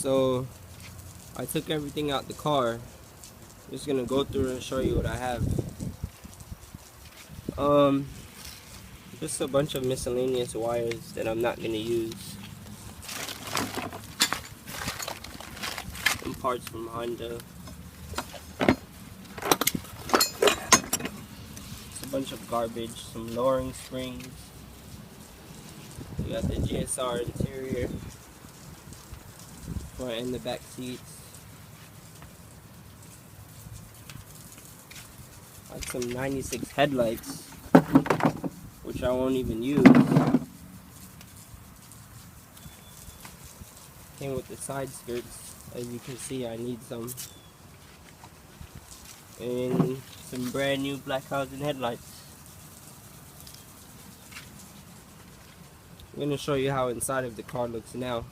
So I took everything out the car. I'm just gonna go through and show you what I have. Just a bunch of miscellaneous wires that I'm not gonna use. Some parts from Honda. It's a bunch of garbage. Some lowering springs. We got the GSR interior, front and the back seats. Like some 96 headlights, which I won't even use. Came with the side skirts. As you can see, I need some. And some brand new black housing headlights. I'm going to show you how inside of the car looks now.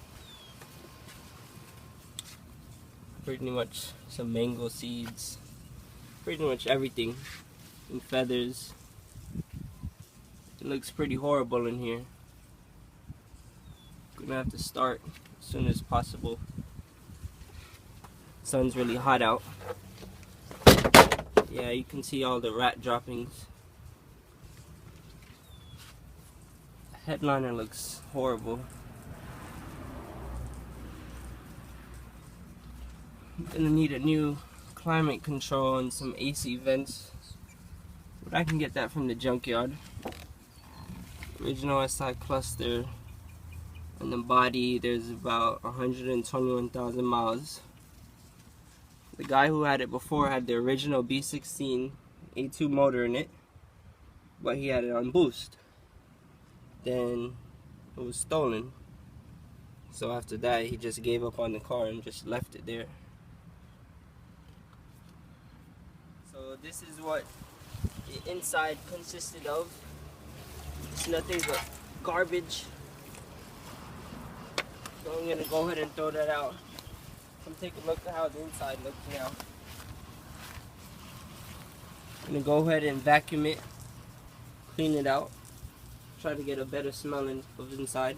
Pretty much some mango seeds. Pretty much everything. And feathers. It looks pretty horrible in here. Gonna have to start as soon as possible. Sun's really hot out. Yeah, you can see all the rat droppings. Headliner looks horrible. I'm gonna need a new climate control and some AC vents, but I can get that from the junkyard. Original SI cluster. On the body there's about 121,000 miles. The guy who had it before had the original B16 A2 motor in it, but he had it on boost. Then it was stolen. So after that he just gave up on the car and just left it there. So this is what the inside consisted of. It's nothing but garbage. So I'm gonna go ahead and throw that out. Come take a look at how the inside looks now. I'm gonna go ahead and vacuum it, clean it out, try to get a better smell of inside.